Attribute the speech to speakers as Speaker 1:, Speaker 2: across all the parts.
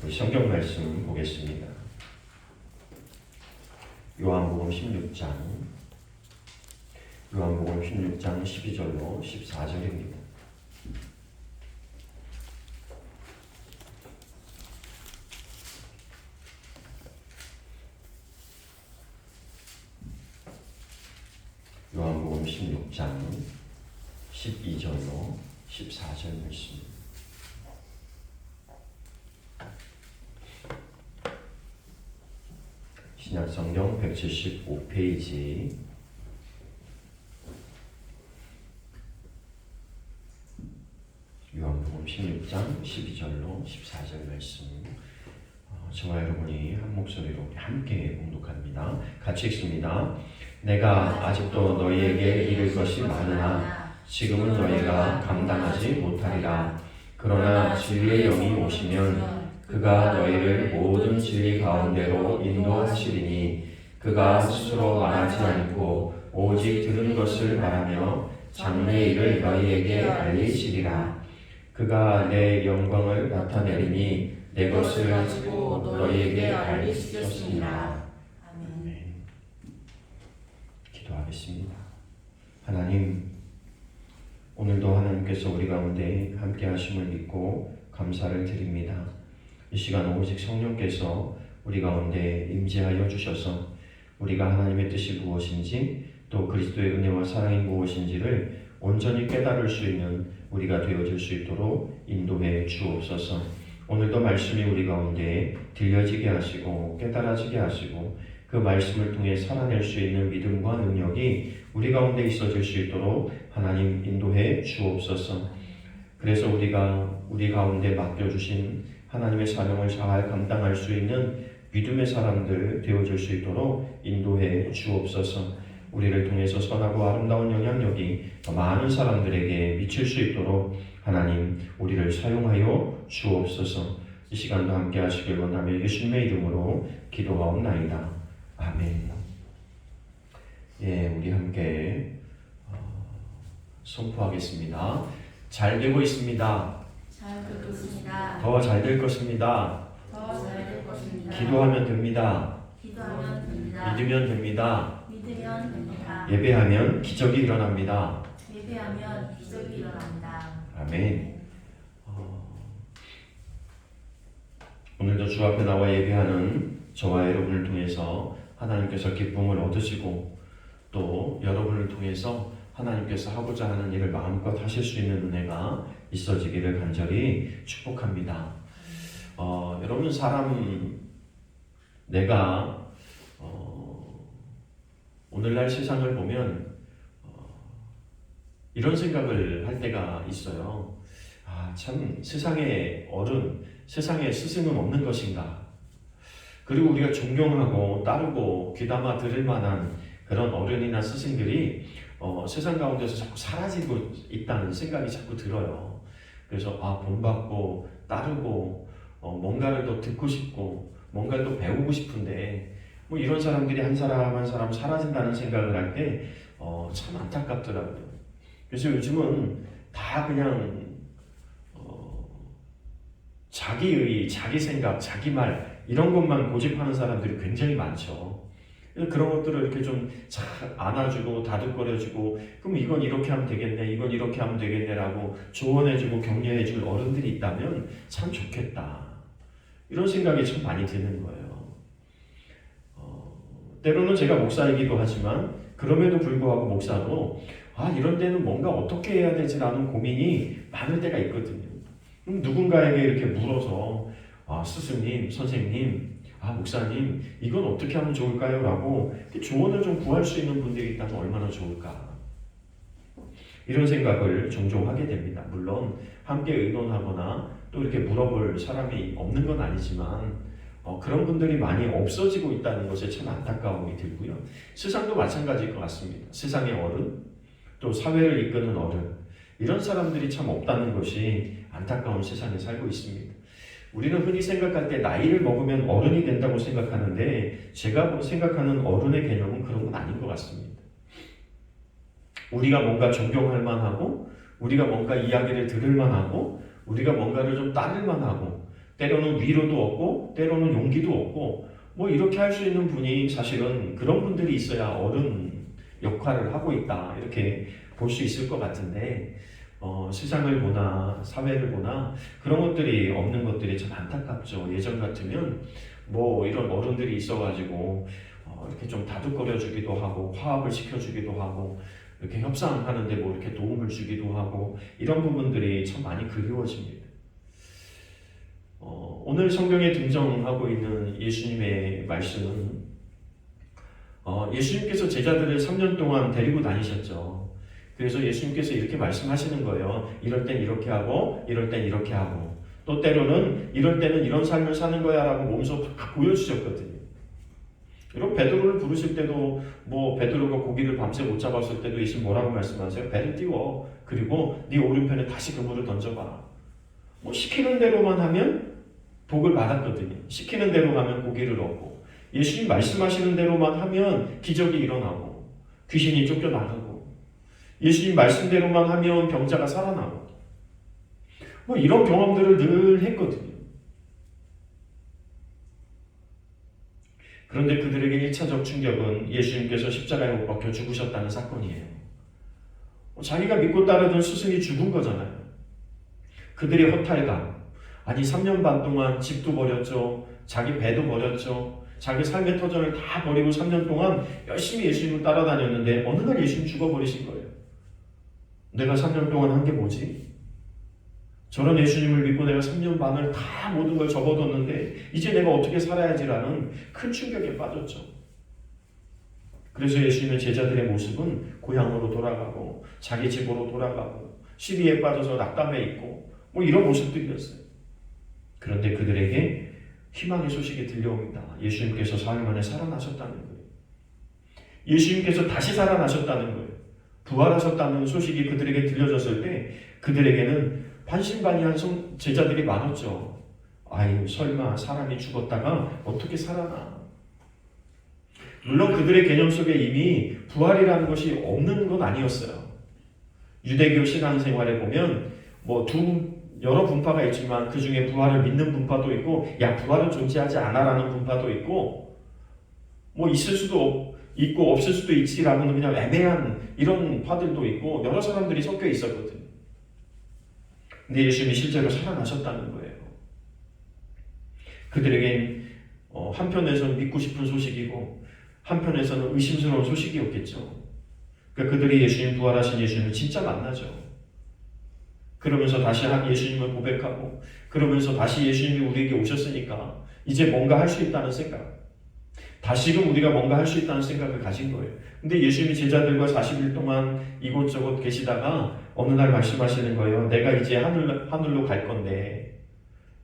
Speaker 1: 우리 성경 말씀 보겠습니다. 요한복음 16장 12절로 14절입니다. 요한복음 16장 12절로 14절 말씀. 신약성경 175페이지 요한복음 16장 12절로 14절 말씀. 저와 여러분이 한 목소리로 함께 봉독합니다. 같이 읽습니다. 내가 아직도 너희에게 이를 것이 많으나 지금은 너희가 감당하지 못하리라. 그러나 진리의 영이 오시면 그가 너희를 모든 진리 가운데로 인도하시리니 그가 스스로 말하지 않고 오직 들은 것을 말하며 장래의 일을 너희에게 알리시리라. 그가 내 영광을 나타내리니 내 것을 가지고 너희에게 알리시겠습니다. 아멘. 기도하겠습니다. 하나님, 오늘도 하나님께서 우리 가운데 함께 하심을 믿고 감사를 드립니다. 이 시간 오직 성령께서 우리 가운데 임재하여 주셔서 우리가 하나님의 뜻이 무엇인지 또 그리스도의 은혜와 사랑이 무엇인지를 온전히 깨달을 수 있는 우리가 되어질 수 있도록 인도해 주옵소서. 오늘도 말씀이 우리 가운데 들려지게 하시고 깨달아지게 하시고 그 말씀을 통해 살아낼 수 있는 믿음과 능력이 우리 가운데 있어질 수 있도록 하나님 인도해 주옵소서. 그래서 우리가 우리 가운데 맡겨주신 하나님의 사명을 잘 감당할 수 있는 믿음의 사람들 되어질 수 있도록 인도해 주옵소서. 우리를 통해서 선하고 아름다운 영향력이 더 많은 사람들에게 미칠 수 있도록 하나님 우리를 사용하여 주옵소서. 이 시간도 함께 하시길 원하며 예수님의 이름으로 기도하옵나이다. 아멘. 예, 우리 함께 선포하겠습니다. 잘 되고 있습니다.
Speaker 2: 잘 되고 있습니다.
Speaker 1: 더 잘 될 것입니다.
Speaker 2: 더 잘 될 것입니다.
Speaker 1: 기도하면 됩니다.
Speaker 2: 기도하면 됩니다.
Speaker 1: 믿으면 됩니다.
Speaker 2: 믿으면 됩니다.
Speaker 1: 예배하면 기적이 일어납니다.
Speaker 2: 예배하면 기적이 일어납니다.
Speaker 1: 아멘. 오늘도 주 앞에 나와 예배하는 저와 여러분을 통해서 하나님께서 기쁨을 얻으시고 또 여러분을 통해서 하나님께서 하고자 하는 일을 마음껏 하실 수 있는 은혜가 있어지기를 간절히 축복합니다. 여러분 내가 오늘날 세상을 보면 이런 생각을 할 때가 있어요. 참 세상의 어른, 세상의 스승은 없는 것인가? 그리고 우리가 존경하고 따르고 귀담아 들을 만한 그런 어른이나 스승들이 세상 가운데서 자꾸 사라지고 있다는 생각이 자꾸 들어요. 그래서 본받고 따르고 뭔가를 더 듣고 싶고 뭔가를 더 배우고 싶은데 이런 사람들이 한 사람 한 사람 사라진다는 생각을 할 때 참 안타깝더라고요. 그래서 요즘은 다 그냥 자기의, 자기 생각, 자기 말 이런 것만 고집하는 사람들이 굉장히 많죠. 그런 것들을 이렇게 좀 잘 안아주고 다독거려주고 그럼 이건 이렇게 하면 되겠네, 이건 이렇게 하면 되겠네라고 조언해주고 격려해줄 어른들이 있다면 참 좋겠다. 이런 생각이 참 많이 드는 거예요. 때로는 제가 목사이기도 하지만 그럼에도 불구하고 목사도 이런 데는 뭔가 어떻게 해야 되지라는 고민이 많을 때가 있거든요. 누군가에게 이렇게 물어서 스승님, 선생님, 목사님 이건 어떻게 하면 좋을까요? 라고 조언을 좀 구할 수 있는 분들이 있다면 얼마나 좋을까. 이런 생각을 종종 하게 됩니다. 물론 함께 의논하거나 또 이렇게 물어볼 사람이 없는 건 아니지만 그런 분들이 많이 없어지고 있다는 것에 참 안타까움이 들고요. 세상도 마찬가지일 것 같습니다. 세상의 어른, 또 사회를 이끄는 어른 이런 사람들이 참 없다는 것이 안타까운 세상에 살고 있습니다. 우리는 흔히 생각할 때 나이를 먹으면 어른이 된다고 생각하는데 제가 생각하는 어른의 개념은 그런 건 아닌 것 같습니다. 우리가 뭔가 존경할 만하고 우리가 뭔가 이야기를 들을 만하고 우리가 뭔가를 좀 따를 만하고 때로는 위로도 얻고 때로는 용기도 얻고 뭐 이렇게 할 수 있는 분이 사실은 그런 분들이 있어야 어른 역할을 하고 있다 이렇게 볼 수 있을 것 같은데 세상을 보나 사회를 보나 그런 것들이 없는 것들이 참 안타깝죠. 예전 같으면 뭐 이런 어른들이 있어가지고 이렇게 좀 다독거려주기도 하고 화합을 시켜주기도 하고 이렇게 협상하는데 뭐 이렇게 도움을 주기도 하고 이런 부분들이 참 많이 그리워집니다. 오늘 성경에 등장하고 있는 예수님의 말씀은 예수님께서 제자들을 3년 동안 데리고 다니셨죠. 그래서 예수님께서 이렇게 말씀하시는 거예요. 이럴 땐 이렇게 하고 이럴 땐 이렇게 하고 또 때로는 이럴 때는 이런 삶을 사는 거야 라고 몸소 다 보여주셨거든요. 그리고 베드로를 부르실 때도 뭐 베드로가 고기를 밤새 못 잡았을 때도 예수님 뭐라고 말씀하세요? 배를 띄워 그리고 네 오른편에 다시 그물을 던져봐. 뭐 시키는 대로만 하면 복을 받았거든요. 시키는 대로 하면 고기를 얻고 예수님 말씀하시는 대로만 하면 기적이 일어나고 귀신이 쫓겨나가고 예수님 말씀대로만 하면 병자가 살아나고 뭐 이런 경험들을 늘 했거든요. 그런데 그들에게 1차적 충격은 예수님께서 십자가에 못 박혀 죽으셨다는 사건이에요. 자기가 믿고 따르던 스승이 죽은 거잖아요. 그들의 허탈감, 아니 3년 반 동안 집도 버렸죠. 자기 배도 버렸죠. 자기 삶의 터전을 다 버리고 3년 동안 열심히 예수님을 따라다녔는데 어느 날 예수님 죽어버리신 거예요. 내가 3년 동안 한 게 뭐지? 저런 예수님을 믿고 내가 3년 반을 다 모든 걸 접어뒀는데 이제 내가 어떻게 살아야지라는 큰 충격에 빠졌죠. 그래서 예수님의 제자들의 모습은 고향으로 돌아가고 자기 집으로 돌아가고 시리에 빠져서 낙담해 있고 뭐 이런 모습들이었어요. 그런데 그들에게 희망의 소식이 들려옵니다. 예수님께서 사흘 만에 살아나셨다는 거예요. 예수님께서 다시 살아나셨다는 거예요. 부활하셨다는 소식이 그들에게 들려졌을 때 그들에게는 반신반의한 제자들이 많았죠. 아유 설마 사람이 죽었다가 어떻게 살아나. 물론 그들의 개념 속에 이미 부활이라는 것이 없는 건 아니었어요. 유대교 신앙생활에 보면 뭐 여러 분파가 있지만 그 중에 부활을 믿는 분파도 있고 야 부활은 존재하지 않아라는 분파도 있고 뭐 있을 수도 있고 없을 수도 있지라고는 그냥 애매한 이런 파들도 있고 여러 사람들이 섞여 있었거든요. 근데 예수님이 실제로 살아나셨다는 거예요. 그들에겐 한편에서는 믿고 싶은 소식이고 한편에서는 의심스러운 소식이었겠죠. 그러니까 그들이 예수님 부활하신 예수님을 진짜 만나죠. 그러면서 다시 예수님을 고백하고 그러면서 다시 예수님이 우리에게 오셨으니까 이제 뭔가 할 수 있다는 생각, 다시금 우리가 뭔가 할 수 있다는 생각을 가진 거예요. 근데 예수님이 제자들과 40일 동안 이곳저곳 계시다가 어느 날 말씀하시는 거예요. 내가 이제 하늘로 갈 건데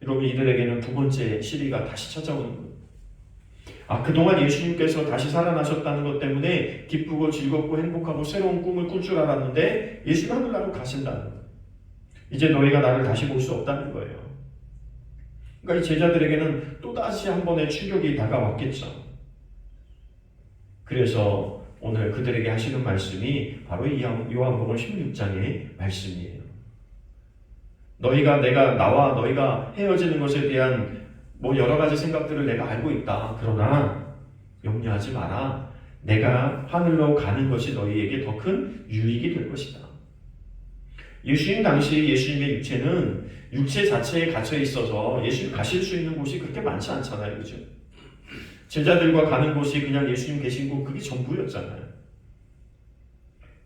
Speaker 1: 여러분 이들에게는 두 번째 시리가 다시 찾아오는 거예요. 그동안 예수님께서 다시 살아나셨다는 것 때문에 기쁘고 즐겁고 행복하고 새로운 꿈을 꿀 줄 알았는데 예수님 하늘나라로 가신다는 거예요. 이제 너희가 나를 다시 볼 수 없다는 거예요. 그러니까 이 제자들에게는 또다시 한 번의 충격이 다가왔겠죠. 그래서 오늘 그들에게 하시는 말씀이 바로 이 요한복음 16장의 말씀이에요. 내가 나와 너희가 헤어지는 것에 대한 뭐 여러 가지 생각들을 내가 알고 있다. 그러나 염려하지 마라. 내가 하늘로 가는 것이 너희에게 더 큰 유익이 될 것이다. 예수님 당시 예수님의 육체는 육체 자체에 갇혀 있어서 예수님 가실 수 있는 곳이 그렇게 많지 않잖아요. 그죠? 제자들과 가는 곳이 그냥 예수님 계신 곳 그게 전부였잖아요.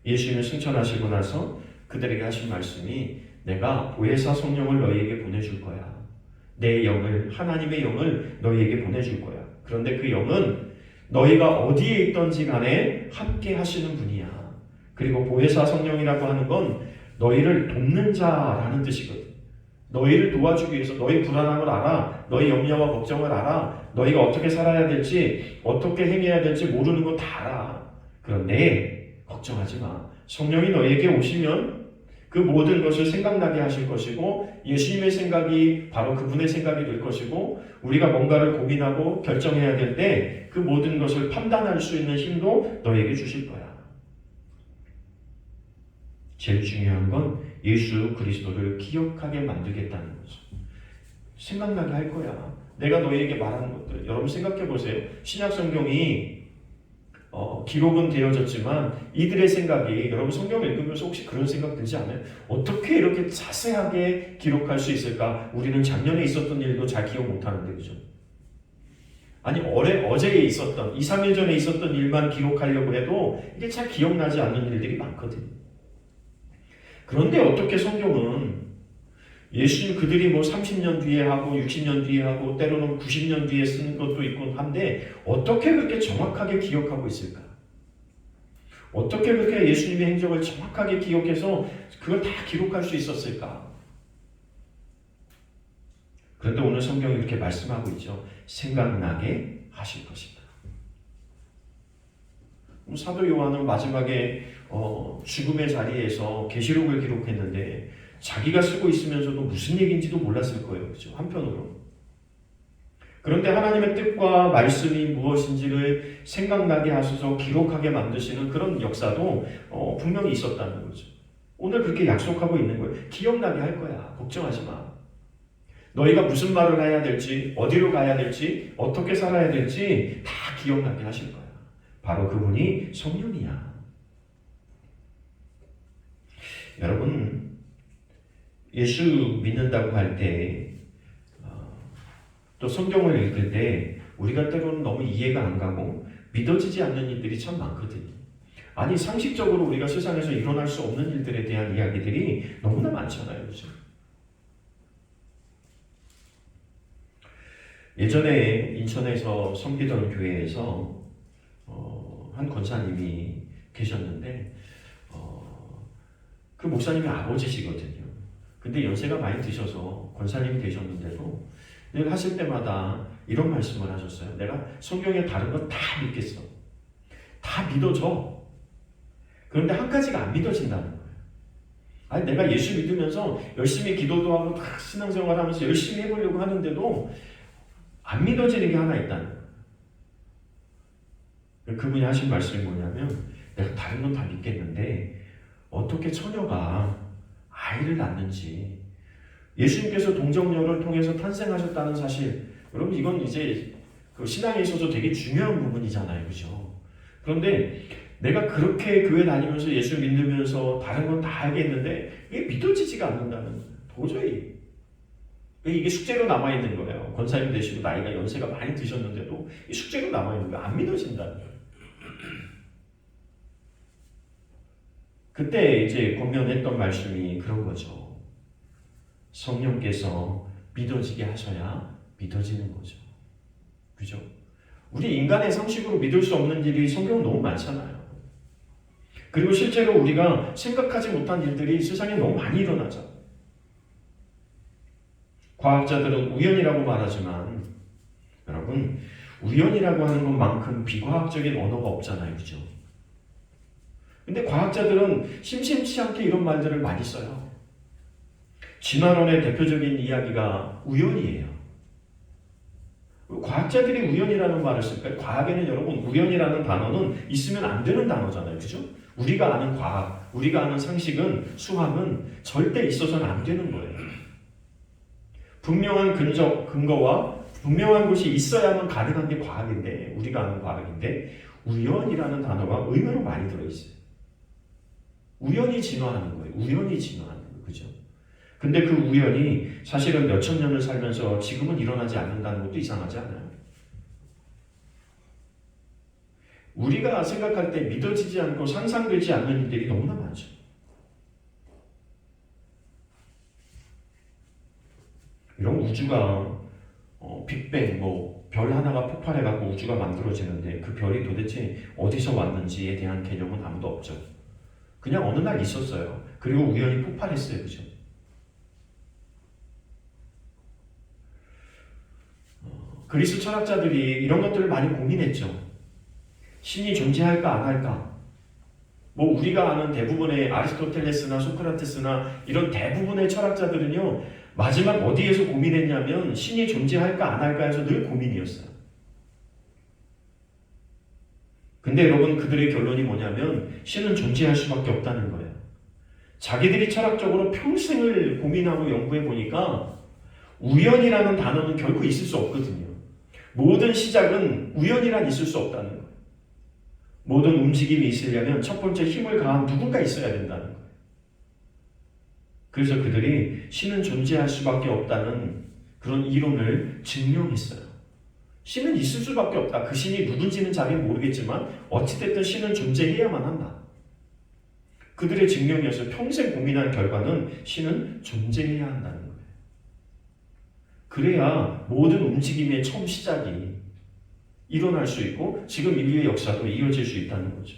Speaker 1: 예수님을 승천하시고 나서 그들에게 하신 말씀이 내가 보혜사 성령을 너희에게 보내줄 거야. 내 영을 하나님의 영을 너희에게 보내줄 거야. 그런데 그 영은 너희가 어디에 있던지 간에 함께 하시는 분이야. 그리고 보혜사 성령이라고 하는 건 너희를 돕는 자라는 뜻이거든. 너희를 도와주기 위해서 너희 불안함을 알아. 너희 염려와 걱정을 알아. 너희가 어떻게 살아야 될지 어떻게 행해야 될지 모르는 거 다 알아. 그런데 걱정하지 마. 성령이 너희에게 오시면 그 모든 것을 생각나게 하실 것이고 예수님의 생각이 바로 그분의 생각이 될 것이고 우리가 뭔가를 고민하고 결정해야 될 때 그 모든 것을 판단할 수 있는 힘도 너희에게 주실 거야. 제일 중요한 건 예수 그리스도를 기억하게 만들겠다는 거죠. 생각나게 할 거야. 내가 너희에게 말하는 것들. 여러분 생각해 보세요. 신약 성경이 기록은 되어졌지만 이들의 생각이, 여러분 성경을 읽으면서 혹시 그런 생각 들지 않아요? 어떻게 이렇게 자세하게 기록할 수 있을까? 우리는 작년에 있었던 일도 잘 기억 못하는데, 그죠? 아니 어제 있었던 2, 3일 전에 있었던 일만 기록하려고 해도 이게 잘 기억나지 않는 일들이 많거든요. 그런데 어떻게 성경은 예수님 그들이 뭐 30년 뒤에 하고 60년 뒤에 하고 때로는 90년 뒤에 쓰는 것도 있고 한데 어떻게 그렇게 정확하게 기억하고 있을까? 어떻게 그렇게 예수님의 행적을 정확하게 기억해서 그걸 다 기록할 수 있었을까? 그런데 오늘 성경이 이렇게 말씀하고 있죠. 생각나게 하실 것이다. 사도 요한은 마지막에 죽음의 자리에서 계시록을 기록했는데 자기가 쓰고 있으면서도 무슨 얘기인지도 몰랐을 거예요. 그렇죠? 한편으로. 그런데 하나님의 뜻과 말씀이 무엇인지를 생각나게 하셔서 기록하게 만드시는 그런 역사도 분명히 있었다는 거죠. 오늘 그렇게 약속하고 있는 거예요. 기억나게 할 거야. 걱정하지 마. 너희가 무슨 말을 해야 될지, 어디로 가야 될지, 어떻게 살아야 될지 다 기억나게 하실 거야. 바로 그분이 성령이야. 여러분, 예수 믿는다고 할 때, 또 성경을 읽을 때 우리가 때로는 너무 이해가 안 가고 믿어지지 않는 일들이 참 많거든요. 아니 상식적으로 우리가 세상에서 일어날 수 없는 일들에 대한 이야기들이 너무나 많잖아요. 그렇죠? 예전에 인천에서 섬기던 교회에서 한 권사님이 계셨는데 그 목사님이 아버지시거든요. 근데 연세가 많이 드셔서 권사님이 되셨는데도 늘 하실 때마다 이런 말씀을 하셨어요. 내가 성경에 다른 건 다 믿겠어. 다 믿어져. 그런데 한 가지가 안 믿어진다는 거예요. 아니 내가 예수 믿으면서 열심히 기도도 하고 다 신앙생활하면서 열심히 해보려고 하는데도 안 믿어지는 게 하나 있다는 거예요. 그분이 하신 말씀이 뭐냐면 내가 다른 건 다 믿겠는데 어떻게 처녀가 아이를 낳는지, 예수님께서 동정녀를 통해서 탄생하셨다는 사실, 여러분 이건 이제 그 신앙에 있어서 되게 중요한 부분이잖아요. 그죠? 그런데 내가 그렇게 교회 다니면서 예수 믿으면서 다른 건 다 알겠는데 이게 믿어지지가 않는다는 거예요. 도저히. 이게 숙제로 남아있는 거예요. 권사님 되시고 나이가 연세가 많이 드셨는데도 이 숙제로 남아있는 거예요. 안 믿어진다는 거예요. 그때 이제 권면했던 말씀이 그런 거죠. 성령께서 믿어지게 하셔야 믿어지는 거죠. 그죠? 우리 인간의 상식으로 믿을 수 없는 일이 성경은 너무 많잖아요. 그리고 실제로 우리가 생각하지 못한 일들이 세상에 너무 많이 일어나죠. 과학자들은 우연이라고 말하지만 여러분 우연이라고 하는 것만큼 비과학적인 언어가 없잖아요. 그죠? 근데 과학자들은 심심치 않게 이런 말들을 많이 써요. 진화론의 대표적인 이야기가 우연이에요. 과학자들이 우연이라는 말을 쓸까요? 과학에는 여러분 우연이라는 단어는 있으면 안 되는 단어잖아요. 그죠? 우리가 아는 과학, 우리가 아는 상식은, 수학은 절대 있어서는 안 되는 거예요. 분명한 근거와 분명한 것이 있어야만 가능한 게 과학인데, 우리가 아는 과학인데 우연이라는 단어가 의외로 많이 들어있어요. 우연히 진화하는 거예요. 우연히 진화하는 거예요. 그죠? 근데 그 우연이 사실은 몇천 년을 살면서 지금은 일어나지 않는다는 것도 이상하지 않아요? 우리가 생각할 때 믿어지지 않고 상상되지 않는 일들이 너무나 많죠. 이런 우주가 빅뱅 별 하나가 폭발해갖고 우주가 만들어지는데 그 별이 도대체 어디서 왔는지에 대한 개념은 아무도 없죠. 그냥 어느 날 있었어요. 그리고 우연히 폭발했어요. 그죠? 그리스 철학자들이 이런 것들을 많이 고민했죠. 신이 존재할까 안 할까? 우리가 아는 대부분의 아리스토텔레스나 소크라테스나 이런 대부분의 철학자들은요, 마지막 어디에서 고민했냐면 신이 존재할까 안 할까에서 늘 고민이었어요. 근데 여러분 그들의 결론이 뭐냐면 신은 존재할 수밖에 없다는 거예요. 자기들이 철학적으로 평생을 고민하고 연구해 보니까 우연이라는 단어는 결코 있을 수 없거든요. 모든 시작은 우연이란 있을 수 없다는 거예요. 모든 움직임이 있으려면 첫 번째 힘을 가한 누군가 있어야 된다는 거예요. 그래서 그들이 신은 존재할 수밖에 없다는 그런 이론을 증명했어요. 신은 있을 수밖에 없다. 그 신이 누군지는 자기는 모르겠지만 어찌됐든 신은 존재해야만 한다. 그들의 증명이어서 평생 고민한 결과는 신은 존재해야 한다는 거예요. 그래야 모든 움직임의 처음 시작이 일어날 수 있고 지금 인류의 역사도 이어질 수 있다는 거죠.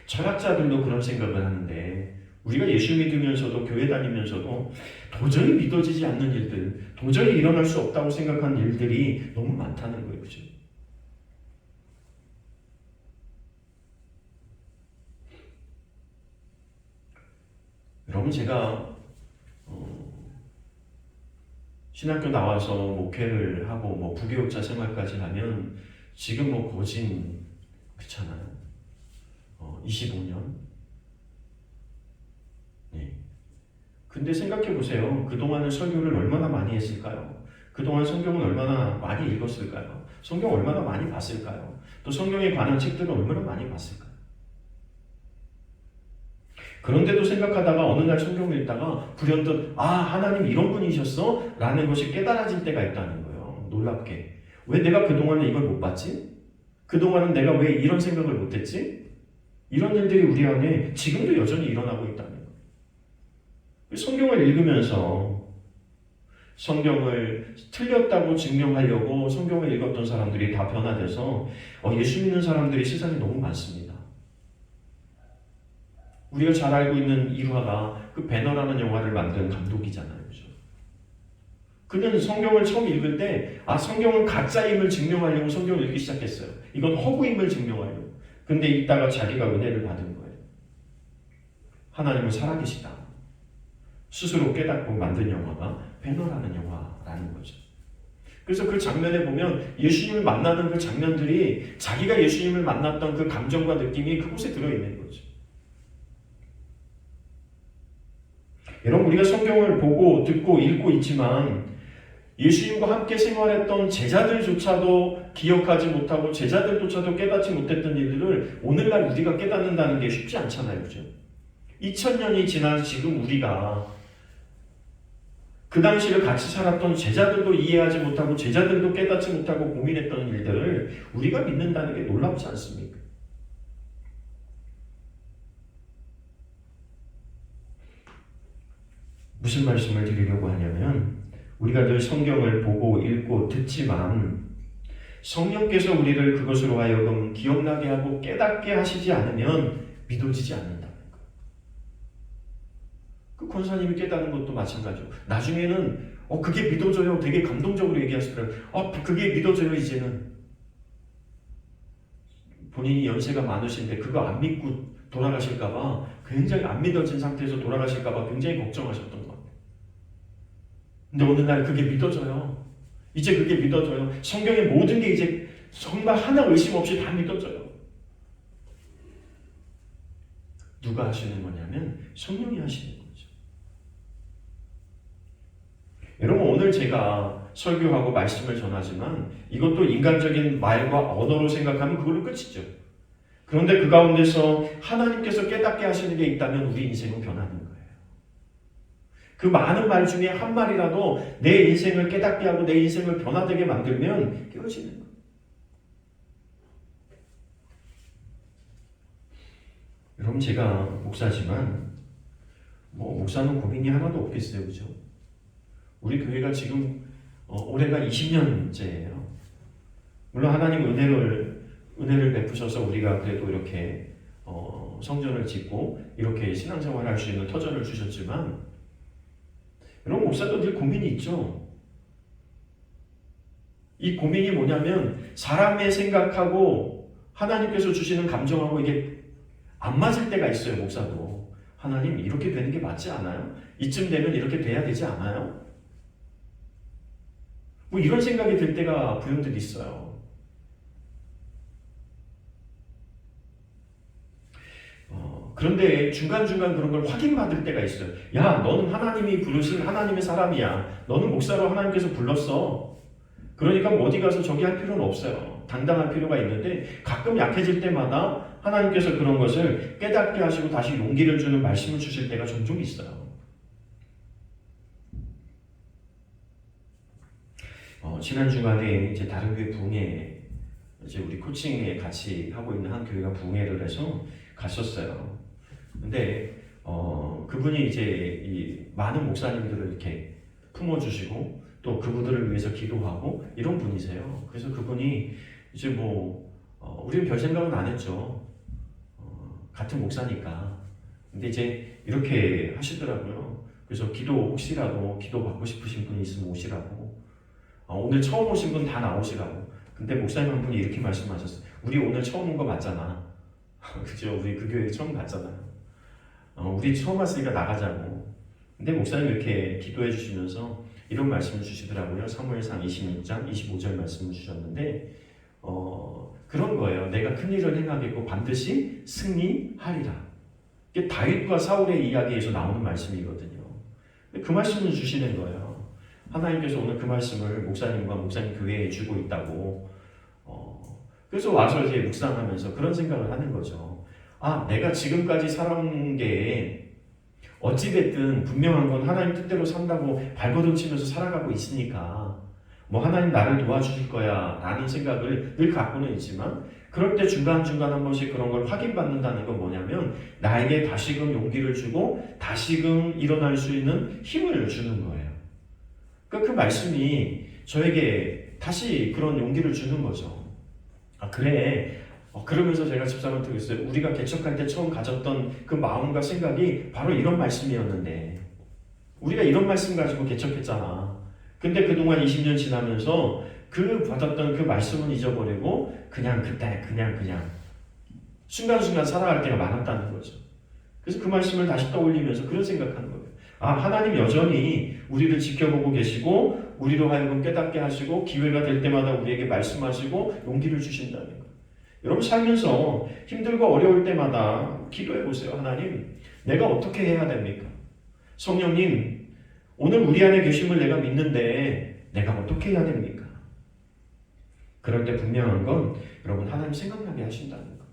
Speaker 1: 철학자들도 그런 생각을 하는데 우리가 예수 믿으면서도 교회 다니면서도 도저히 믿어지지 않는 일들, 도저히 일어날 수 없다고 생각하는 일들이 너무 많다는 거예요. 그죠? 여러분 제가 신학교 나와서 목회를 하고 뭐 부교육자 생활까지 하면 지금 뭐 거진 그렇잖아요. 25년. 네. 근데 생각해 보세요. 그동안은 설교를 얼마나 많이 했을까요? 그동안 성경은 얼마나 많이 읽었을까요? 성경 얼마나 많이 봤을까요? 또 성경에 관한 책들을 얼마나 많이 봤을까요? 그런데도 생각하다가 어느 날 성경을 읽다가 불현듯 하나님 이런 분이셨어? 라는 것이 깨달아질 때가 있다는 거예요. 놀랍게. 왜 내가 그동안에 이걸 못 봤지? 그동안은 내가 왜 이런 생각을 못했지? 이런 일들이 우리 안에 지금도 여전히 일어나고 있다는 거예요. 성경을 읽으면서 성경을 틀렸다고 증명하려고 성경을 읽었던 사람들이 다 변화돼서 예수 믿는 사람들이 세상에 너무 많습니다. 우리가 잘 알고 있는 일화가 그 배너라는 영화를 만든 감독이잖아요. 그죠? 그는 성경을 처음 읽을 때 성경은 가짜임을 증명하려고 성경을 읽기 시작했어요. 이건 허구임을 증명하려고. 근데 읽다가 자기가 은혜를 받은 거예요. 하나님은 살아계시다. 스스로 깨닫고 만든 영화가 배너라는 영화라는 거죠. 그래서 그 장면에 보면 예수님을 만나는 그 장면들이 자기가 예수님을 만났던 그 감정과 느낌이 그곳에 들어있는 거죠. 여러분 우리가 성경을 보고 듣고 읽고 있지만 예수님과 함께 생활했던 제자들조차도 기억하지 못하고 제자들조차도 깨닫지 못했던 일들을 오늘날 우리가 깨닫는다는 게 쉽지 않잖아요. 그죠? 2000년이 지난 지금 우리가 그 당시를 같이 살았던 제자들도 이해하지 못하고 제자들도 깨닫지 못하고 고민했던 일들을 우리가 믿는다는 게 놀랍지 않습니까? 무슨 말씀을 드리려고 하냐면 우리가 늘 성경을 보고 읽고 듣지만 성령께서 우리를 그것으로 하여금 기억나게 하고 깨닫게 하시지 않으면 믿어지지 않는다는 거. 그 권사님이 깨닫는 것도 마찬가지고 나중에는 그게 믿어져요. 되게 감동적으로 얘기하시더라고요. 그게 믿어져요 이제는. 본인이 연세가 많으신데 그거 안 믿고 돌아가실까봐 굉장히 안 믿어진 상태에서 돌아가실까봐 굉장히 걱정하셨던 것 같아요. 근데 어느 날 그게 믿어져요. 이제 그게 믿어져요. 성경의 모든 게 이제 정말 하나 의심 없이 다 믿어져요. 누가 하시는 거냐면 성령이 하시는 거죠. 여러분 오늘 제가 설교하고 말씀을 전하지만 이것도 인간적인 말과 언어로 생각하면 그걸로 끝이죠. 그런데 그 가운데서 하나님께서 깨닫게 하시는 게 있다면 우리 인생은 변하는 거예요. 그 많은 말 중에 한 말이라도 내 인생을 깨닫게 하고 내 인생을 변화되게 만들면 깨어지는 거예요. 여러분 제가 목사지만 목사는 고민이 하나도 없겠어요. 그죠? 우리 교회가 지금 올해가 20년째예요. 물론 하나님 은혜를 베푸셔서 우리가 그래도 이렇게 성전을 짓고 이렇게 신앙생활을 할 수 있는 터전을 주셨지만 여러분 목사도 늘 고민이 있죠. 이 고민이 뭐냐면 사람의 생각하고 하나님께서 주시는 감정하고 이게 안 맞을 때가 있어요. 목사도 하나님 이렇게 되는 게 맞지 않아요? 이쯤 되면 이렇게 돼야 되지 않아요? 이런 생각이 들 때가 부연들 있어요. 그런데 중간중간 그런 걸 확인받을 때가 있어요. 야, 너는 하나님이 부르신 하나님의 사람이야. 너는 목사로 하나님께서 불렀어. 그러니까 뭐 어디 가서 저기 할 필요는 없어요. 당당할 필요가 있는데 가끔 약해질 때마다 하나님께서 그런 것을 깨닫게 하시고 다시 용기를 주는 말씀을 주실 때가 종종 있어요. 지난 주간에 이제 다른 교회 부흥회, 이제 우리 코칭에 같이 하고 있는 한 교회가 부흥회를 해서 갔었어요. 근데 그분이 이제 이 많은 목사님들을 이렇게 품어주시고 또 그분들을 위해서 기도하고 이런 분이세요. 그래서 그분이 이제 우리는 별 생각은 안 했죠. 같은 목사니까. 근데 이제 이렇게 하시더라고요. 그래서 기도 혹시라도 기도 받고 싶으신 분이 있으면 오시라고. 오늘 처음 오신 분 다 나오시라고. 근데 목사님 한 분이 이렇게 말씀하셨어요. 우리 오늘 처음 온 거 맞잖아. 그죠? 우리 그 교회 처음 갔잖아요. 우리 처음 왔으니까 나가자고. 근데 목사님 이렇게 기도해 주시면서 이런 말씀을 주시더라고요. 사무엘상 26장 25절 말씀을 주셨는데 그런 거예요. 내가 큰 일을 행하겠고 반드시 승리하리라. 이게 다윗과 사울의 이야기에서 나오는 말씀이거든요. 그 말씀을 주시는 거예요. 하나님께서 오늘 그 말씀을 목사님과 목사님 교회에 주고 있다고. 그래서 와서 이제 묵상하면서 그런 생각을 하는 거죠. 내가 지금까지 살아온 게 어찌됐든 분명한 건 하나님 뜻대로 산다고 발버둥 치면서 살아가고 있으니까 하나님 나를 도와주실 거야 라는 생각을 늘 갖고는 있지만 그럴 때 중간중간 한 번씩 그런 걸 확인받는다는 건 뭐냐면 나에게 다시금 용기를 주고 다시금 일어날 수 있는 힘을 주는 거예요. 그 말씀이 저에게 다시 그런 용기를 주는 거죠. 그래. 그러면서 제가 집사람한테 그랬어요. 우리가 개척할 때 처음 가졌던 그 마음과 생각이 바로 이런 말씀이었는데 우리가 이런 말씀 가지고 개척했잖아. 근데 그동안 20년 지나면서 그 받았던 그 말씀은 잊어버리고 그냥 그때 그냥 순간순간 살아갈 때가 많았다는 거죠. 그래서 그 말씀을 다시 떠올리면서 그런 생각하는 거예요. 하나님 여전히 우리를 지켜보고 계시고 우리로 하여금 깨닫게 하시고 기회가 될 때마다 우리에게 말씀하시고 용기를 주신다는 거예요. 여러분 살면서 힘들고 어려울 때마다 기도해 보세요. 하나님, 내가 어떻게 해야 됩니까? 성령님, 오늘 우리 안에 계심을 내가 믿는데 내가 어떻게 해야 됩니까? 그럴 때 분명한 건 여러분 하나님 생각나게 하신다는 거.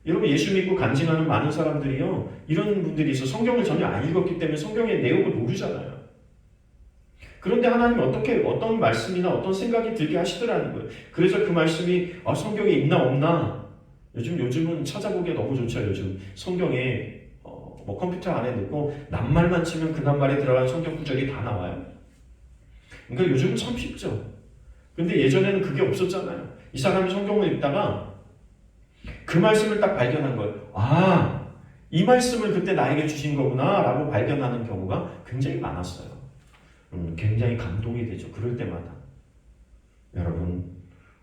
Speaker 1: 여러분 예수 믿고 간증하는 많은 사람들이요 이런 분들이 있어. 성경을 전혀 안 읽었기 때문에 성경의 내용을 모르잖아요. 그런데 하나님 어떤 말씀이나 어떤 생각이 들게 하시더라는 거예요. 그래서 그 말씀이 성경에 있나 없나 요즘은 찾아보기가 너무 좋죠. 요즘 성경에 컴퓨터 안에 넣고 낱말만 치면 그 낱말에 들어간 성경 구절이 다 나와요. 그러니까 요즘은 참 쉽죠. 근데 예전에는 그게 없었잖아요. 이 사람이 성경을 읽다가 그 말씀을 딱 발견한 거예요. 이 말씀을 그때 나에게 주신 거구나 라고 발견하는 경우가 굉장히 많았어요. 굉장히 감동이 되죠. 그럴 때마다. 여러분,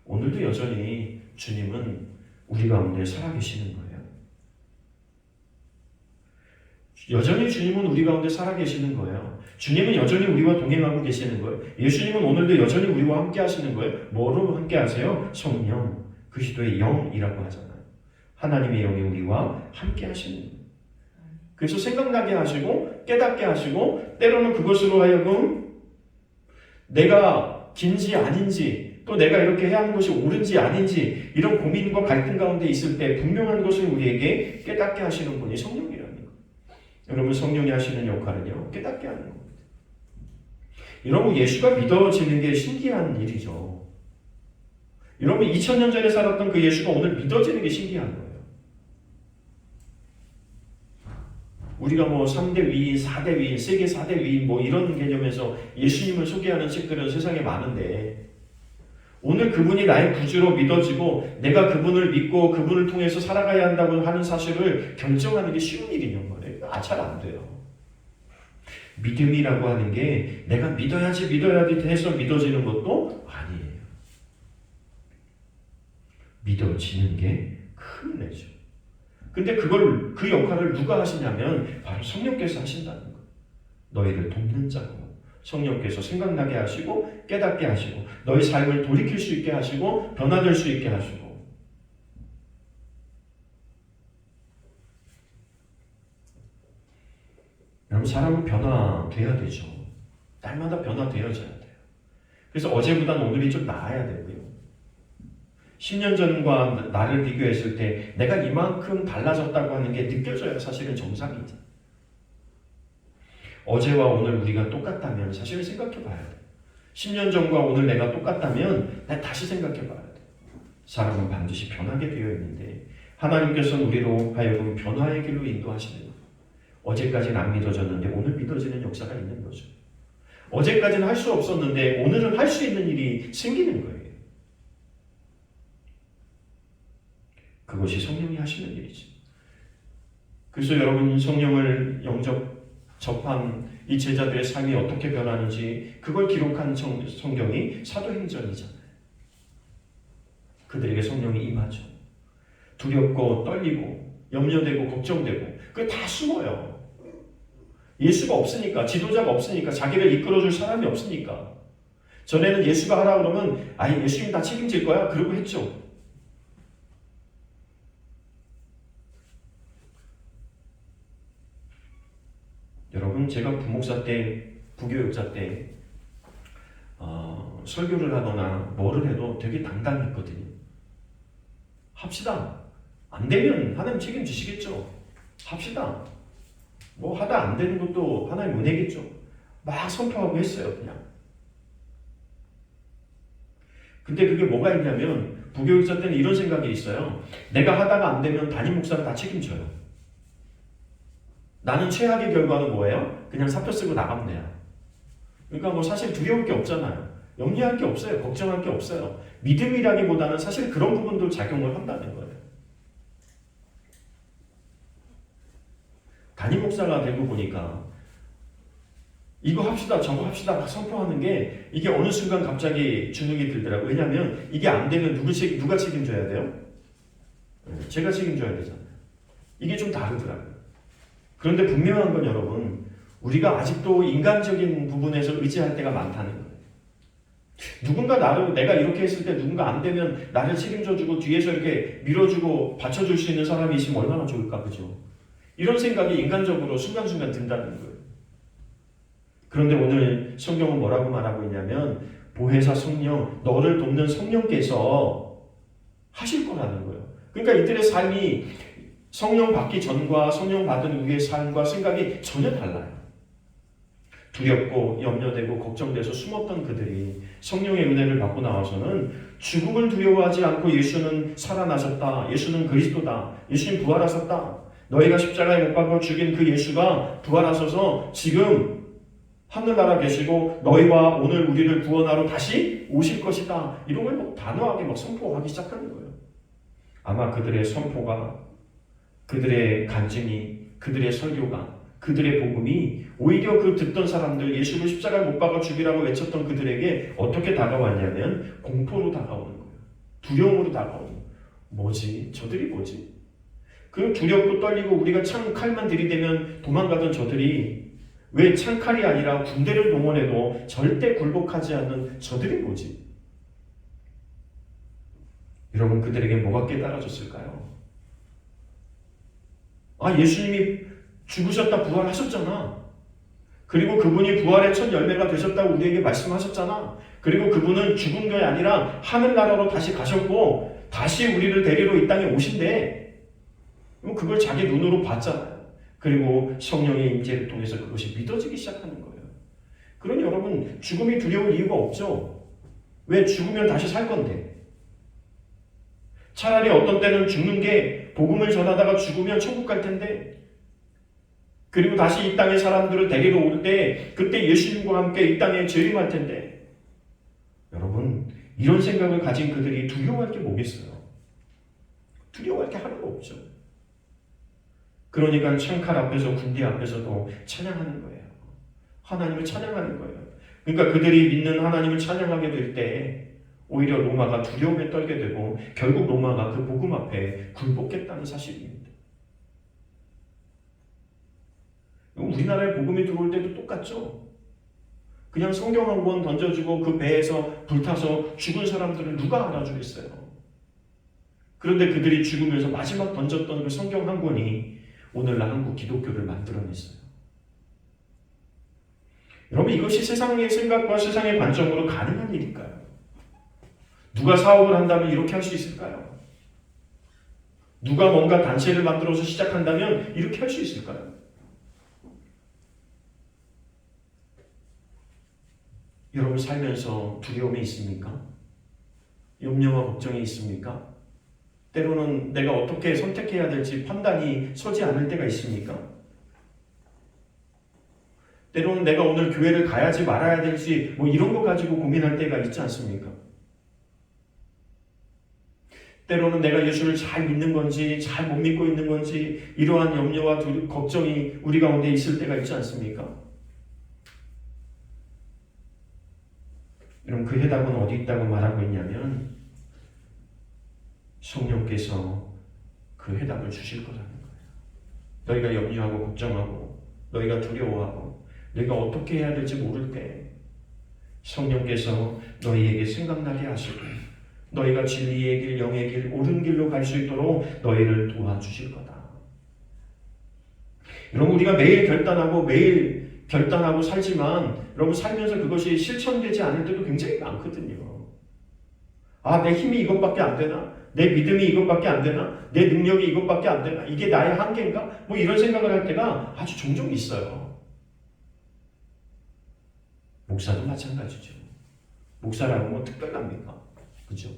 Speaker 1: 오늘도 여전히 주님은 우리 가운데 살아계시는 거예요. 여전히 주님은 우리 가운데 살아계시는 거예요. 주님은 여전히 우리와 동행하고 계시는 거예요. 예수님은 오늘도 여전히 우리와 함께 하시는 거예요. 뭐로 함께 하세요? 성령, 그리스도의 영이라고 하잖아요. 하나님의 영이 우리와 함께 하시는 거예요. 그래서 생각나게 하시고 깨닫게 하시고 때로는 그것으로 하여금 내가 긴지 아닌지 또 내가 이렇게 해야 하는 것이 옳은지 아닌지 이런 고민과 갈등 가운데 있을 때 분명한 것을 우리에게 깨닫게 하시는 분이 성령이라는 거예요. 여러분 성령이 하시는 역할은요 깨닫게 하는 겁니다. 여러분 예수가 믿어지는 게 신기한 일이죠. 여러분 2000년 전에 살았던 그 예수가 오늘 믿어지는 게 신기한 거예요. 우리가 3대 위인, 4대 위인, 세계 4대 위인 이런 개념에서 예수님을 소개하는 책들은 세상에 많은데 오늘 그분이 나의 구주로 믿어지고 내가 그분을 믿고 그분을 통해서 살아가야 한다고 하는 사실을 결정하는 게 쉬운 일이냐 말이에요. 잘 안 돼요. 믿음이라고 하는 게 내가 믿어야지 해서 믿어지는 것도 아니에요. 믿어지는 게 큰 은혜죠. 근데 그 역할을 누가 하시냐면 바로 성령께서 하신다는 거예요. 너희를 돕는 자고 성령께서 생각나게 하시고 깨닫게 하시고 너희 삶을 돌이킬 수 있게 하시고 변화될 수 있게 하시고 여러분 사람은 변화돼야 되죠. 날마다 변화되어져야 돼요. 그래서 어제보다는 오늘이 좀 나아야 되고요. 10년 전과 나를 비교했을 때 내가 이만큼 달라졌다고 하는 게 느껴져야 사실은 정상이죠. 어제와 오늘 우리가 똑같다면 사실은 생각해 봐야 돼요. 10년 전과 오늘 내가 똑같다면 내가 다시 생각해 봐야 돼요. 사람은 반드시 변하게 되어 있는데 하나님께서는 우리로 하여금 변화의 길로 인도하시는 거예요. 어제까지는 안 믿어졌는데 오늘 믿어지는 역사가 있는 거죠. 어제까지는 할 수 없었는데 오늘은 할 수 있는 일이 생기는 거예요. 그것이 성령이 하시는 일이죠. 그래서 여러분 성령을 접한 이 제자들의 삶이 어떻게 변하는지 그걸 기록한 성경이 사도행전이잖아요. 그들에게 성령이 임하죠. 두렵고 떨리고 염려되고 걱정되고 그게 다 숨어요. 예수가 없으니까, 지도자가 없으니까, 자기를 이끌어줄 사람이 없으니까. 전에는 예수가 하라 그러면 아니 예수님 다 책임질 거야 그러고 했죠. 여러분 제가 부목사 때, 부교육자 때 설교를 하거나 뭐를 해도 되게 당당했거든요. 합시다. 안 되면 하나님 책임지시겠죠. 합시다. 뭐 하다 안 되는 것도 하나님 은혜겠죠. 막 선포하고 했어요, 그냥. 근데 그게 뭐가 있냐면 부교육자 때는 이런 생각이 있어요. 내가 하다가 안 되면 담임 목사가 다 책임져요. 나는 최악의 결과는 뭐예요? 그냥 사표 쓰고 나가면 돼요. 그러니까 뭐 사실 두려울 게 없잖아요. 염려할 게 없어요. 걱정할 게 없어요. 믿음이라기보다는 사실 그런 부분도 작용을 한다는 거예요. 담임 목사가 되고 보니까 이거 합시다 저거 합시다 막 선포하는 게 이게 어느 순간 갑자기 주눅이 들더라고요. 왜냐하면 이게 안 되면 누가 책임져야 돼요? 제가 책임져야 되잖아요. 이게 좀 다르더라고요. 그런데 분명한 건 여러분 우리가 아직도 인간적인 부분에서 의지할 때가 많다는 거예요. 누군가 내가 이렇게 했을 때 누군가 안 되면 나를 책임져주고 뒤에서 이렇게 밀어주고 받쳐줄 수 있는 사람이 있으면 얼마나 좋을까, 그죠? 이런 생각이 인간적으로 순간순간 든다는 거예요. 그런데 오늘 성경은 뭐라고 말하고 있냐면 보혜사 성령, 너를 돕는 성령께서 하실 거라는 거예요. 그러니까 이들의 삶이 성령 받기 전과 성령 받은 후의 삶과 생각이 전혀 달라요. 두렵고 염려되고 걱정돼서 숨었던 그들이 성령의 은혜를 받고 나와서는 죽음을 두려워하지 않고 예수는 살아나셨다. 예수는 그리스도다. 예수님 부활하셨다. 너희가 십자가에 못 박아 죽인 그 예수가 부활하셔서 지금 하늘나라 계시고 너희와 오늘 우리를 구원하러 다시 오실 것이다. 이런 걸 단호하게 선포하기 시작하는 거예요. 아마 그들의 선포가, 그들의 간증이, 그들의 설교가, 그들의 복음이 오히려 그 듣던 사람들, 예수를 십자가에 못 박아 죽이라고 외쳤던 그들에게 어떻게 다가왔냐면 공포로 다가오는 거예요. 두려움으로 다가오는 거예요. 뭐지? 저들이 뭐지? 그 두렵고 떨리고 우리가 창칼만 들이대면 도망가던 저들이 왜 창칼이 아니라 군대를 동원해도 절대 굴복하지 않는 저들이 뭐지? 여러분 그들에게 뭐가 깨달아졌을까요? 아, 예수님이 죽으셨다 부활하셨잖아. 그리고 그분이 부활의 첫 열매가 되셨다고 우리에게 말씀하셨잖아. 그리고 그분은 죽은 게 아니라 하늘나라로 다시 가셨고 다시 우리를 데리러 이 땅에 오신대. 그걸 자기 눈으로 봤잖아요. 그리고 성령의 임재를 통해서 그것이 믿어지기 시작하는 거예요. 그러니 여러분 죽음이 두려울 이유가 없죠. 왜? 죽으면 다시 살 건데. 차라리 어떤 때는 죽는 게 복음을 전하다가 죽으면 천국 갈 텐데, 그리고 다시 이 땅의 사람들을 데리러 올 때 그때 예수님과 함께 이 땅에 재림할 텐데, 여러분 이런 생각을 가진 그들이 두려워할 게 뭐겠어요? 두려워할 게 하나도 없죠. 그러니까 창칼 앞에서 군대 앞에서도 찬양하는 거예요. 하나님을 찬양하는 거예요. 그러니까 그들이 믿는 하나님을 찬양하게 될 때 오히려 로마가 두려움에 떨게 되고 결국 로마가 그 복음 앞에 굴복했다는 사실입니다. 우리나라에 복음이 들어올 때도 똑같죠. 그냥 성경 한 권 던져주고 그 배에서 불타서 죽은 사람들을 누가 알아주겠어요. 그런데 그들이 죽으면서 마지막 던졌던 그 성경 한 권이 오늘날 한국 기독교를 만들어냈어요. 여러분 이것이 세상의 생각과 세상의 관점으로 가능한 일일까요? 누가 사업을 한다면 이렇게 할 수 있을까요? 누가 뭔가 단체를 만들어서 시작한다면 이렇게 할 수 있을까요? 여러분 살면서 두려움이 있습니까? 염려와 걱정이 있습니까? 때로는 내가 어떻게 선택해야 될지 판단이 서지 않을 때가 있습니까? 때로는 내가 오늘 교회를 가야지 말아야 될지 뭐 이런 거 가지고 고민할 때가 있지 않습니까? 때로는 내가 예수를 잘 믿는 건지 잘 못 믿고 있는 건지 이러한 염려와 걱정이 우리 가운데 있을 때가 있지 않습니까? 여러분 그 해답은 어디 있다고 말하고 있냐면 성령께서 그 해답을 주실 거라는 거예요. 너희가 염려하고 걱정하고 너희가 두려워하고 너희가 어떻게 해야 될지 모를 때 성령께서 너희에게 생각나게 하시고 너희가 진리의 길, 영의 길, 옳은 길로 갈 수 있도록 너희를 도와주실 거다. 여러분 우리가 매일 결단하고 살지만 여러분 살면서 그것이 실천되지 않을 때도 굉장히 많거든요. 아, 내 힘이 이것밖에 안 되나? 내 믿음이 이것밖에 안 되나? 내 능력이 이것밖에 안 되나? 이게 나의 한계인가? 뭐 이런 생각을 할 때가 아주 종종 있어요. 목사도 마찬가지죠. 목사라고 뭐 특별합니까? 그죠?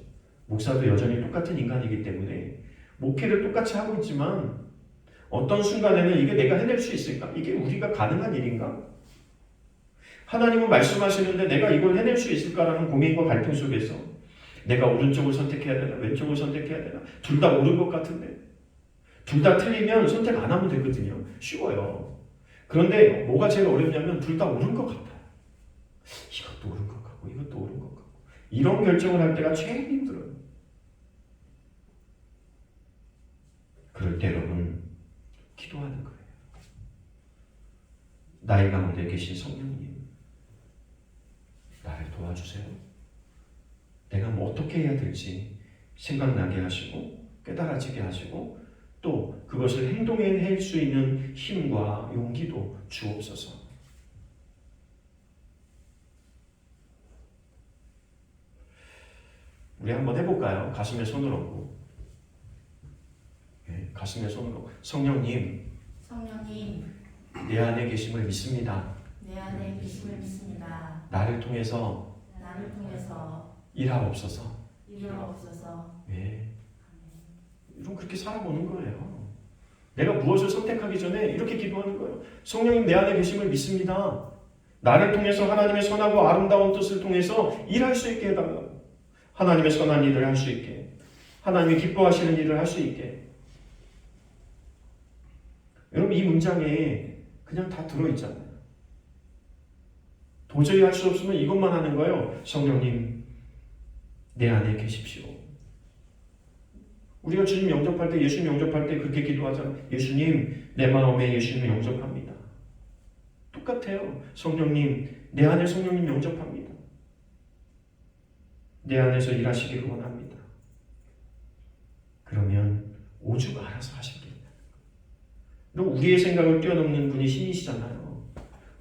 Speaker 1: 목사도 여전히 똑같은 인간이기 때문에 목회를 똑같이 하고 있지만 어떤 순간에는 이게 내가 해낼 수 있을까? 이게 우리가 가능한 일인가? 하나님은 말씀하시는데 내가 이걸 해낼 수 있을까라는 고민과 갈등 속에서 내가 오른쪽을 선택해야 되나 왼쪽을 선택해야 되나 둘 다 옳은 것 같은데 둘 다 틀리면 선택 안 하면 되거든요. 쉬워요. 그런데 뭐가 제일 어렵냐면 둘 다 옳은 것 같아요. 이것도 옳은 것 같고 이것도 옳은 것 같고 이런 결정을 할 때가 제일 힘들어요. 그럴 때 여러분 기도하는 거예요. 나의 가운데 계신 성령님 나를 도와주세요. 내가 뭐 어떻게 해야 될지 생각나게 하시고 깨달아지게 하시고 또 그것을 행동해낼 수 있는 힘과 용기도 주옵소서. 우리 한번 해볼까요? 가슴에 손을 얹고 가슴에 손을 얹고 성령님 내 안에 계심을 믿습니다.
Speaker 2: 내 안에 계심을 믿습니다.
Speaker 1: 나를 통해서 일하옵소서. 여러분 그렇게 살아보는 거예요. 내가 무엇을 선택하기 전에 이렇게 기도하는 거예요. 성령님 내 안에 계심을 믿습니다. 나를 통해서 하나님의 선하고 아름다운 뜻을 통해서 일할 수 있게 해달라고. 하나님의 선한 일을 할 수 있게. 하나님이 기뻐하시는 일을 할 수 있게. 여러분 이 문장에 그냥 다 들어있잖아요. 도저히 할 수 없으면 이것만 하는 거예요. 성령님 내 안에 계십시오. 우리가 주님 영접할 때 예수님 영접할 때 그렇게 기도하잖아요. 예수님 내 마음에 예수님 영접합니다. 똑같아요. 성령님 내 안에 성령님 영접합니다. 내 안에서 일하시기를 원합니다. 그러면 오죽 알아서 하시겠냐. 우리의 생각을 뛰어넘는 분이 신이시잖아요.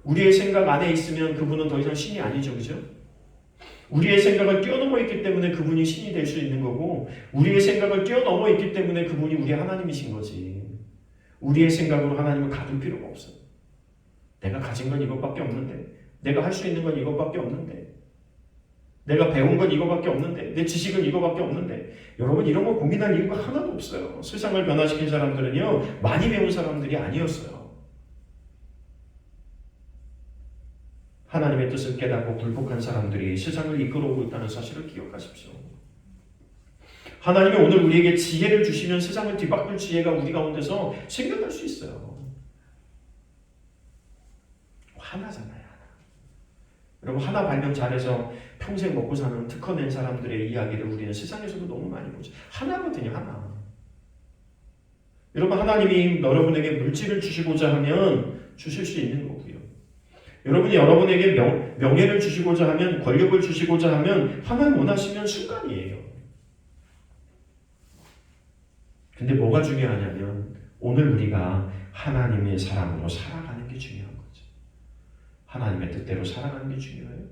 Speaker 1: 우리의 생각 안에 있으면 그분은 더 이상 신이 아니죠. 그죠? 우리의 생각을 뛰어넘어 있기 때문에 그분이 신이 될 수 있는 거고 우리의 생각을 뛰어넘어 있기 때문에 그분이 우리 하나님이신 거지. 우리의 생각으로 하나님을 가둘 필요가 없어요. 내가 가진 건 이것밖에 없는데 내가 할 수 있는 건 이것밖에 없는데 내가 배운 건 이거밖에 없는데 내 지식은 이거밖에 없는데 여러분 이런 거 고민할 이유가 하나도 없어요. 세상을 변화시킨 사람들은요 많이 배운 사람들이 아니었어요. 하나님의 뜻을 깨닫고 굴복한 사람들이 세상을 이끌어오고 있다는 사실을 기억하십시오. 하나님이 오늘 우리에게 지혜를 주시면 세상을 뒤바꿀 지혜가 우리 가운데서 생겨날 수 있어요. 하나잖아요. 여러분 하나 발명 잘해서 평생 먹고 사는 특허낸 사람들의 이야기를 우리는 세상에서도 너무 많이 보죠. 하나거든요. 하나. 여러분 하나님이 여러분에게 물질을 주시고자 하면 주실 수 있는 거고요. 여러분이 여러분에게 명예를 주시고자 하면 권력을 주시고자 하면 하나님 원하시면 순간이에요. 근데 뭐가 중요하냐면 오늘 우리가 하나님의 사람으로 살아가는 게 중요한 거죠. 하나님의 뜻대로 살아가는 게 중요해요.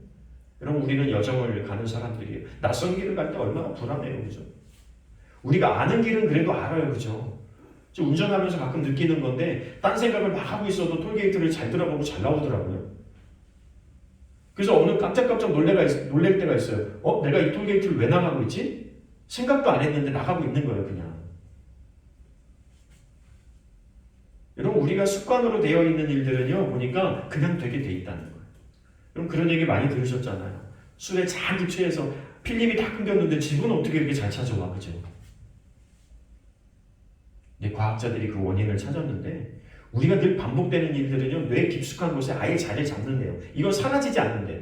Speaker 1: 여러분, 우리는 여정을 가는 사람들이에요. 낯선 길을 갈 때 얼마나 불안해요, 그죠? 우리가 아는 길은 그래도 알아요, 그죠? 저 운전하면서 가끔 느끼는 건데 딴 생각을 막 하고 있어도 톨게이트를 잘 들어보고 잘 나오더라고요. 그래서 어느 깜짝깜짝 놀랄 때가 있어요. 내가 이 톨게이트를 왜 나가고 있지? 생각도 안 했는데 나가고 있는 거예요, 그냥. 여러분, 우리가 습관으로 되어 있는 일들은요, 보니까 그냥 되게 돼 있다는 거예요. 여러분, 그런 얘기 많이 들으셨잖아요. 술에 잔뜩 취해서 필름이 다 끊겼는데 집은 어떻게 이렇게 잘 찾아와, 그죠? 과학자들이 그 원인을 찾았는데 우리가 늘 반복되는 일들은요, 뇌 깊숙한 곳에 아예 자리를 잡는데요. 이건 사라지지 않는데요.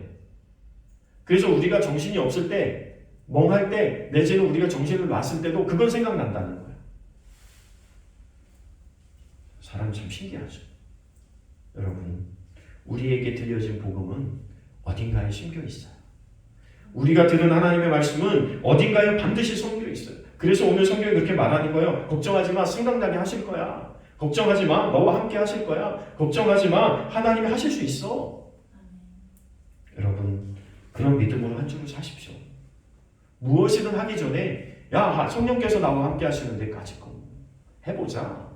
Speaker 1: 그래서 우리가 정신이 없을 때, 멍할 때, 내지는 우리가 정신을 놨을 때도 그건 생각난다는 거예요. 사람 참 신기하죠. 여러분, 우리에게 들려진 복음은 어딘가에 심겨 있어요. 우리가 들은 하나님의 말씀은 어딘가에 반드시 숨겨 있어요. 그래서 오늘 성경이 그렇게 말하는 거예요. 걱정하지 마, 생각나게 하실 거야. 걱정하지 마, 너와 함께 하실 거야. 걱정하지 마, 하나님이 하실 수 있어. 여러분, 그런 믿음으로 한 주를 사십시오. 무엇이든 하기 전에 성령께서 나와 함께 하시는 데까지 해보자.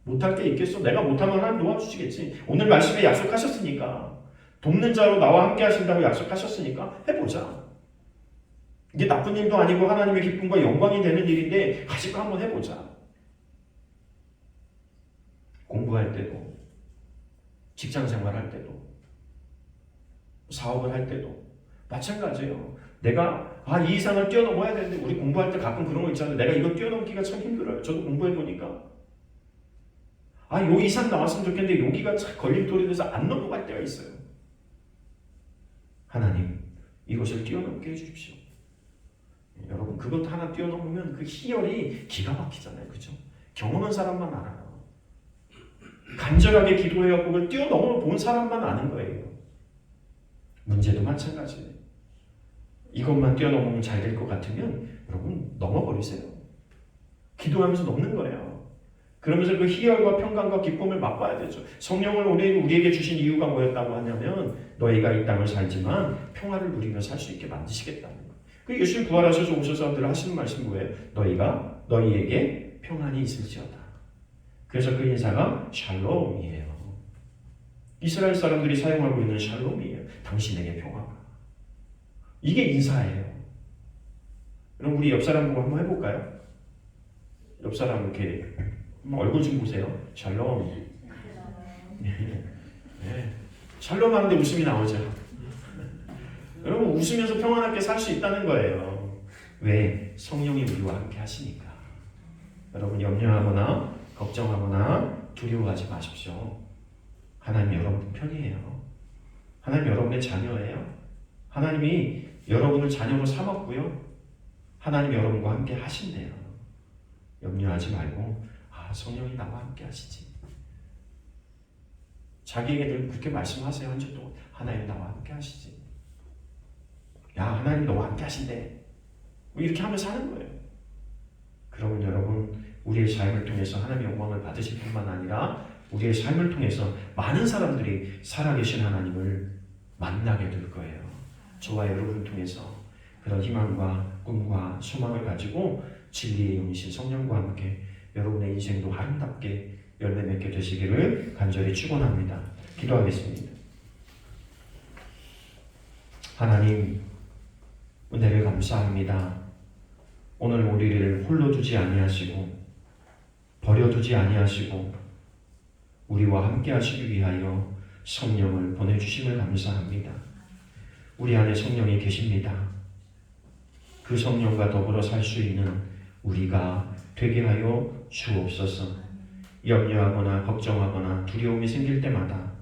Speaker 1: 못할 게 있겠어? 내가 못하면 하나님 도와주시겠지. 오늘 말씀에 약속하셨으니까, 돕는 자로 나와 함께 하신다고 약속하셨으니까 해보자. 이게 나쁜 일도 아니고 하나님의 기쁨과 영광이 되는 일인데 가지고 한번 해보자. 공부할 때도, 직장 생활할 때도, 사업을 할 때도 마찬가지예요. 내가 이 이상을 뛰어넘어야 되는데, 우리 공부할 때 가끔 그런 거 있잖아요. 내가 이거 뛰어넘기가 참 힘들어요. 저도 공부해보니까 요 이상 나왔으면 좋겠는데 여기가 참 걸림돌이 돼서 안 넘어갈 때가 있어요. 하나님, 이것을 뛰어넘게 해주십시오. 여러분, 그것 하나 뛰어넘으면 그 희열이 기가 막히잖아요. 그죠? 경험한 사람만 알아요. 간절하게 기도해갖고 그걸 뛰어넘어 본 사람만 아는 거예요. 문제도 마찬가지예요. 이것만 뛰어넘으면 잘 될 것 같으면 여러분 넘어버리세요. 기도하면서 넘는 거예요. 그러면서 그 희열과 평강과 기쁨을 맛봐야 되죠. 성령을 우리에게 주신 이유가 뭐였다고 하냐면 너희가 이 땅을 살지만 평화를 누리며 살 수 있게 만드시겠다는 거예요. 그 예수님 부활하셔서 오셔서 늘 하시는 말씀이 뭐예요? 너희에게 평안이 있을지어다. 그래서 그 인사가 샬롬이에요. 이스라엘 사람들이 사용하고 있는 샬롬이에요. 당신에게 평화가. 이게 인사예요. 그럼 우리 옆 사람 보고 한번 해볼까요? 옆 사람 이렇게 얼굴 좀 보세요. 샬롬. 네. 샬롬 하는데 웃음이 나오죠. 여러분, 웃으면서 평안하게 살 수 있다는 거예요. 왜? 성령이 우리와 함께 하시니까. 여러분, 염려하거나 걱정하거나 두려워하지 마십시오. 하나님 여러분 편이에요. 하나님 여러분의 자녀예요. 하나님이 여러분을 자녀로 삼았고요. 하나님 여러분과 함께 하신대요. 염려하지 말고 성령이 나와 함께 하시지. 자기에게 그렇게 말씀하세요. 한 주 동안 하나님 나와 함께 하시지. 하나님 너와 함께 하신대. 이렇게 하면서 사는 거예요. 그러면 여러분, 우리의 삶을 통해서 하나님의 영광을 받으실 뿐만 아니라 우리의 삶을 통해서 많은 사람들이 살아계신 하나님을 만나게 될 거예요. 저와 여러분을 통해서 그런 희망과 꿈과 소망을 가지고 진리의 영이신 성령과 함께 여러분의 인생도 아름답게 열매 맺게 되시기를 간절히 축원합니다. 기도하겠습니다. 하나님, 은혜를 감사합니다. 오늘 우리를 홀로 두지 아니하시고 버려두지 아니하시고 우리와 함께 하시기 위하여 성령을 보내주심을 감사합니다. 우리 안에 성령이 계십니다. 그 성령과 더불어 살 수 있는 우리가 되게 하여 주옵소서. 염려하거나 걱정하거나 두려움이 생길 때마다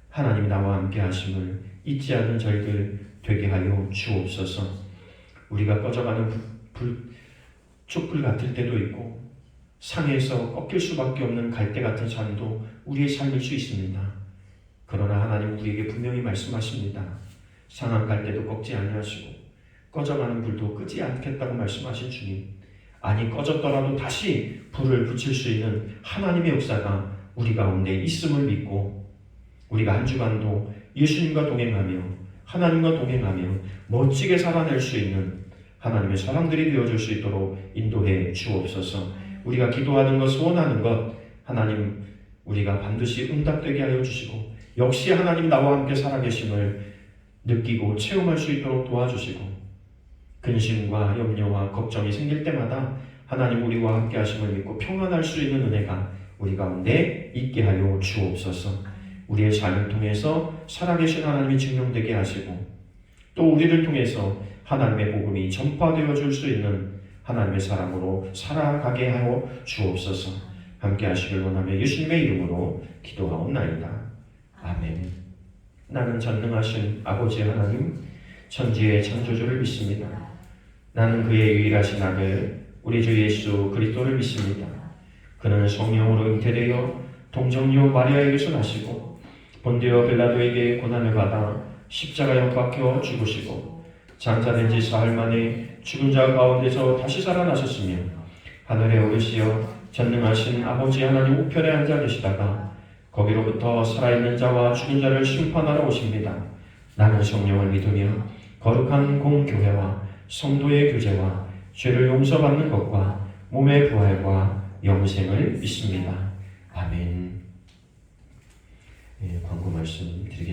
Speaker 1: 하나님 나와 함께 하심을 잊지 않는 저희들 되게 하여 주옵소서. 우리가 꺼져가는 촛불 같을 때도 있고 상해서 꺾일 수밖에 없는 갈대 같은 삶도 우리의 삶일 수 있습니다. 그러나 하나님 우리에게 분명히 말씀하십니다. 상한 갈대도 꺾지 아니하시고 꺼져가는 불도 끄지 않겠다고 말씀하신 주님, 아니 꺼졌더라도 다시 불을 붙일 수 있는 하나님의 역사가 우리 가운데 있음을 믿고 우리가 한 주간도 예수님과 동행하며 하나님과 동행하며 멋지게 살아낼 수 있는 하나님의 사람들이 되어줄 수 있도록 인도해 주옵소서. 우리가 기도하는 것, 소원하는 것 하나님 우리가 반드시 응답되게 하여 주시고 역시 하나님 나와 함께 살아계심을 느끼고 체험할 수 있도록 도와주시고 근심과 염려와 걱정이 생길 때마다 하나님 우리와 함께 하심을 믿고 평안할 수 있는 은혜가 우리 가운데 있게 하여 주옵소서. 우리의 삶을 통해서 살아계신 하나님이 증명되게 하시고 또 우리를 통해서 하나님의 복음이 전파되어 줄 수 있는 하나님의 사람으로 살아가게 하여 주옵소서. 함께 하시길 원하며 예수님의 이름으로 기도하옵나이다. 아멘. 나는 전능하신 아버지 하나님 천지의 창조주를 믿습니다. 나는 그의 유일하신 아들 우리 주 예수 그리스도를 믿습니다. 그는 성령으로 잉태되어 동정녀 마리아에게서 나시고 본디오 빌라도에게 고난을 받아 십자가에 못 박혀 죽으시고 장사된 지 사흘 만에 죽은 자 가운데서 다시 살아나셨으며 하늘에 오르시어 전능하신 아버지 하나님 우편에 앉아 계시다가 거기로부터 살아있는 자와 죽은 자를 심판하러 오십니다. 나는 성령을 믿으며 거룩한 공교회와 성도의 교제와 죄를 용서받는 것과 몸의 부활과 영생을 믿습니다. 아멘. 광고 말씀 드리겠습니다.